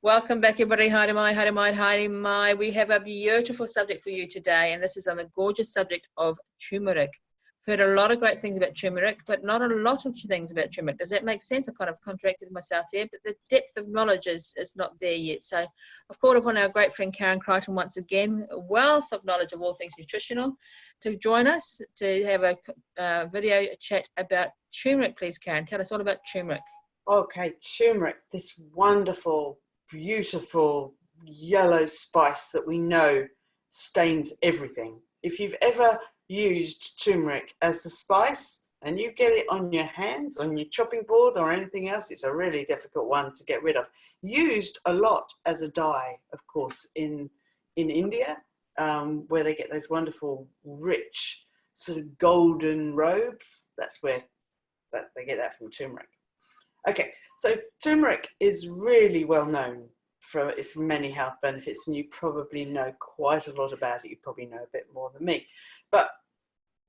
Welcome back, everybody. Hi, my. We have a beautiful subject for you today, and this is on the gorgeous subject of turmeric. I've heard a lot of great things about turmeric, but not a lot of things about turmeric. Does that make sense? I kind of contracted myself there, but the depth of knowledge is not there yet. So I've called upon our great friend Karen Crichton once again, a wealth of knowledge of all things nutritional, to join us to have a video chat about turmeric. Please, Karen, tell us all about turmeric. Okay, turmeric, this wonderful, beautiful yellow spice that we know stains everything. If you've ever used turmeric as a spice and you get it on your hands, on your chopping board or anything else, it's a really difficult one to get rid of. Used a lot as a dye, of course, in India, where they get those wonderful, rich, sort of golden robes. That's where they get that from turmeric. Okay, so turmeric is really well known for its many health benefits, and you probably know quite a lot about it. You probably know a bit more than me. But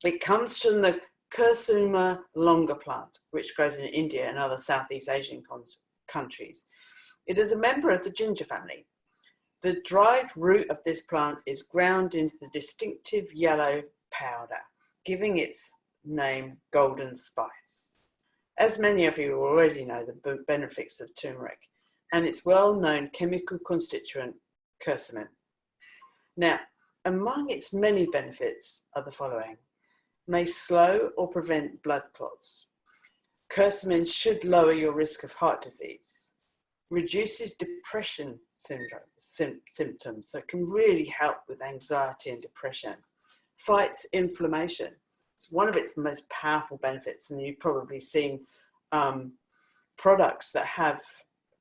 it comes from the Cursuma longa plant, which grows in India and other Southeast Asian countries. It is a member of the ginger family. The dried root of this plant is ground into the distinctive yellow powder, giving its name golden spice. As many of you already know the benefits of turmeric and its well-known chemical constituent, curcumin. Now, among its many benefits are the following. May slow or prevent blood clots. Curcumin should lower your risk of heart disease. Reduces depression symptoms, so it can really help with anxiety and depression. Fights inflammation. It's one of its most powerful benefits, and you've probably seen products that have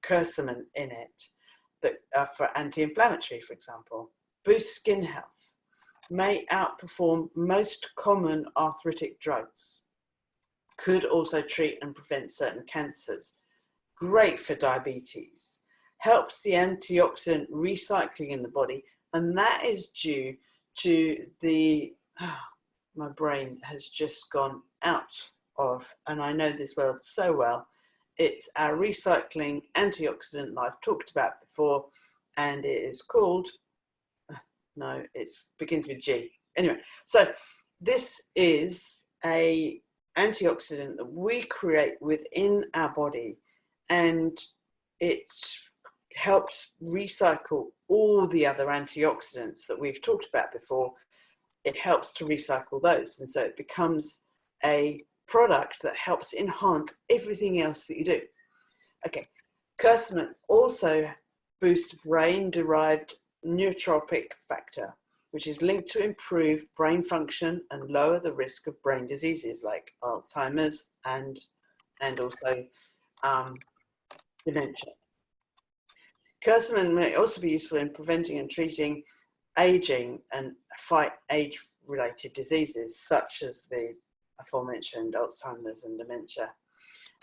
curcumin in it that are for anti-inflammatory, for example. Boost skin health. May outperform most common arthritic drugs. Could also treat and prevent certain cancers. Great for diabetes. Helps the antioxidant recycling in the body, and that is due to the my brain has just gone out of, and I know this word so well, it's our recycling antioxidant that I've talked about before, and it is called, no, it begins with G. Anyway, so this is a antioxidant that we create within our body, and it helps recycle all the other antioxidants that we've talked about before. It helps to recycle those, and so it becomes a product that helps enhance everything else that you do. Okay, curcumin also boosts brain-derived neurotrophic factor, which is linked to improve brain function and lower the risk of brain diseases like Alzheimer's and also dementia. Curcumin may also be useful in preventing and treating aging and fight age-related diseases such as the aforementioned Alzheimer's and dementia.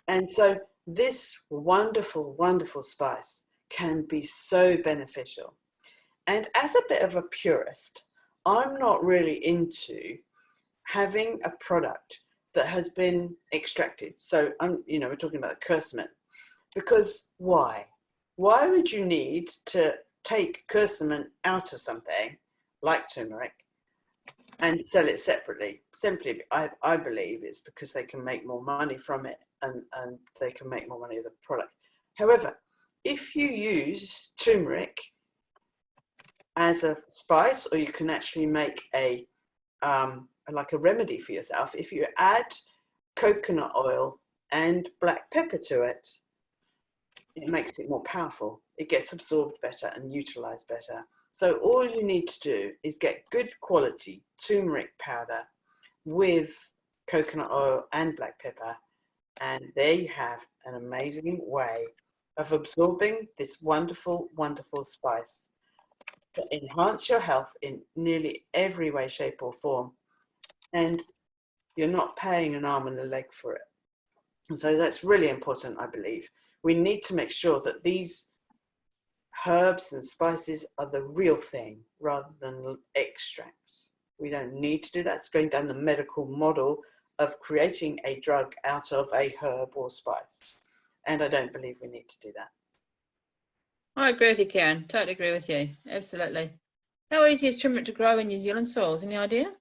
And so this wonderful, wonderful spice can be so beneficial. And as a bit of a purist, I'm not really into having a product that has been extracted. So we're talking about the curcumin, because why? Why would you need to take curcumin out of something like turmeric and sell it separately? Simply, I believe it's because they can make more money from it, and they can make more money of the product. However, if you use turmeric as a spice, or you can actually make a like a remedy for yourself, if you add coconut oil and black pepper to it, it makes it more powerful. It gets absorbed better and utilized better. So all you need to do is get good quality turmeric powder with coconut oil and black pepper, and there you have an amazing way of absorbing this wonderful, wonderful spice to enhance your health in nearly every way, shape or form. And you're not paying an arm and a leg for it. And so that's really important, I believe. We need to make sure that these herbs and spices are the real thing rather than extracts. We don't need to do that. It's going down the medical model of creating a drug out of a herb or spice. And I don't believe we need to do that. I agree with you, Karen. Totally agree with you. Absolutely. How easy is turmeric to grow in New Zealand soils? Any idea?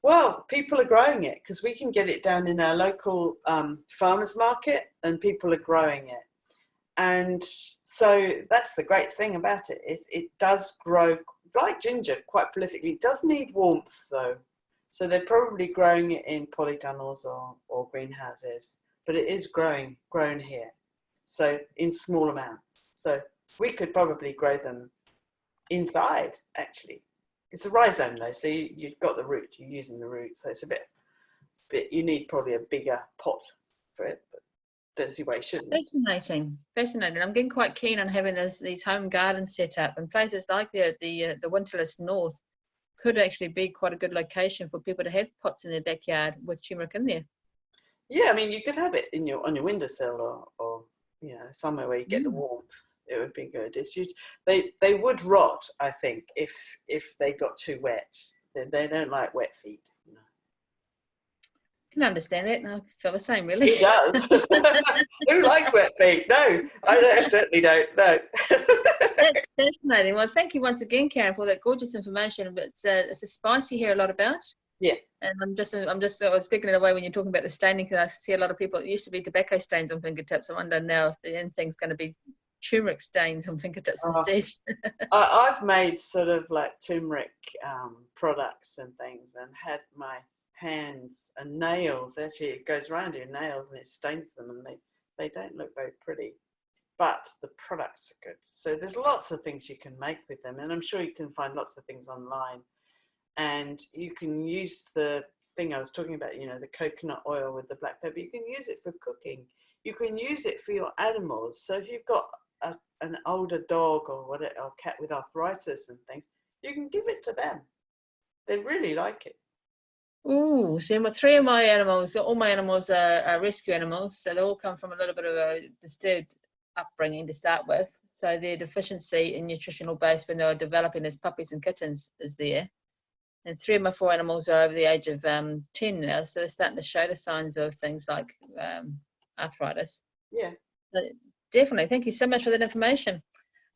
Well, people are growing it because we can get it down in our local farmers market, and people are growing it. And so that's the great thing about it, is it does grow like ginger quite prolifically. It does need warmth though. So they're probably growing it in polytunnels or greenhouses, but it is grown here. So in small amounts. So we could probably grow them inside actually. It's a rhizome though, so you've got the root, you're using the root. So it's a bit, you need probably a bigger pot for it, but don't see why you shouldn't. Fascinating, fascinating. I'm getting quite keen on having these home gardens set up, and places like the Winterless North could actually be quite a good location for people to have pots in their backyard with turmeric in there. Yeah, I mean, you could have it in on your windowsill or you know, somewhere where you get the warmth. It would be good. It's just, they would rot, I think, if they got too wet. They don't like wet feet. You know. I can understand that, and I feel the same, really. Who does? Who likes wet feet? No, I certainly don't. No. That's fascinating. Well, thank you once again, Karen, for that gorgeous information. But it's a spice you hear a lot about. Yeah. And I was giggling away when you're talking about the staining, because I see a lot of people, it used to be tobacco stains on fingertips. I wonder now if the end thing's going to be turmeric stains on fingertips instead. I've made sort of like turmeric products and things, and had my hands and nails, actually it goes around your nails and it stains them, and they don't look very pretty, but the products are good. So there's lots of things you can make with them, and I'm sure you can find lots of things online, and you can use the thing I was talking about, you know, the coconut oil with the black pepper. You can use it for cooking, you can use it for your animals. So if you've got an older dog or whatever, or cat with arthritis and things, you can give it to them. They really like it. Ooh, see, three of my animals, all my animals are rescue animals, so they all come from a little bit of a disturbed upbringing to start with. So their deficiency in nutritional base when they were developing as puppies and kittens is there. And three of my four animals are over the age of 10 now, so they're starting to show the signs of things like arthritis. Yeah. But definitely, thank you so much for that information.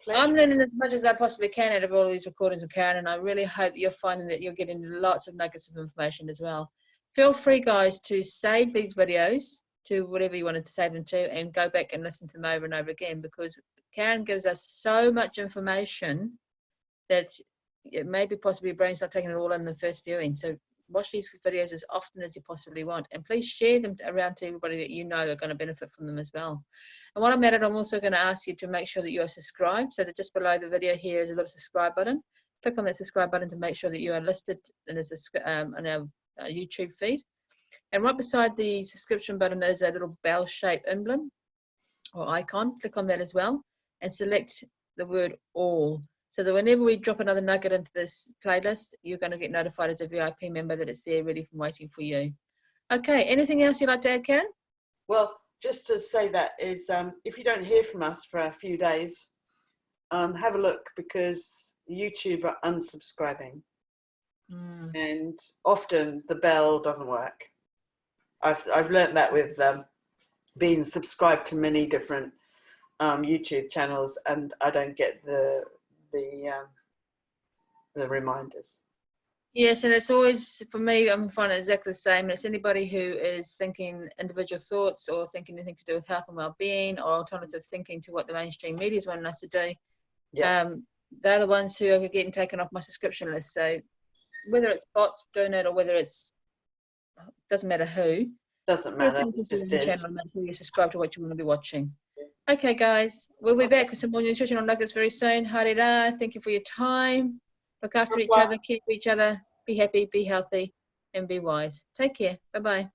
Pleasure. I'm learning as much as I possibly can out of all these recordings with Karen, and I really hope you're finding that you're getting lots of nuggets of information as well. Feel free, guys, to save these videos to whatever you wanted to save them to, and go back and listen to them over and over again, because Karen gives us so much information that it may be possibly your brain's not taking it all in the first viewing. So watch these videos as often as you possibly want, and please share them around to everybody that you know are going to benefit from them as well. And while I'm at it, I'm also going to ask you to make sure that you are subscribed, so that just below the video here is a little subscribe button. Click on that subscribe button to make sure that you are listed in our YouTube feed. And right beside the subscription button is a little bell-shaped emblem or icon. Click on that as well and select the word all, so that whenever we drop another nugget into this playlist, you're going to get notified as a VIP member that it's there ready and waiting for you. Okay, anything else you'd like to add, Karen? Well, just to say that is, if you don't hear from us for a few days, have a look, because YouTube are unsubscribing. And often the bell doesn't work. I've learned that with being subscribed to many different YouTube channels, and I don't get the reminders. Yes, and it's always, for me, I'm finding exactly the same. It's anybody who is thinking individual thoughts or thinking anything to do with health and well-being, or alternative thinking to what the mainstream media is wanting us to do. Yeah. They're the ones who are getting taken off my subscription list. So whether it's bots doing it or whether it's, doesn't matter who. Doesn't matter. Just channel, make sure you subscribe to what you want to be watching. Okay, guys, we'll be back with some more nutritional nuggets very soon. Harira, thank you for your time. Look after each other, care for each other, be happy, be healthy, and be wise. Take care. Bye-bye.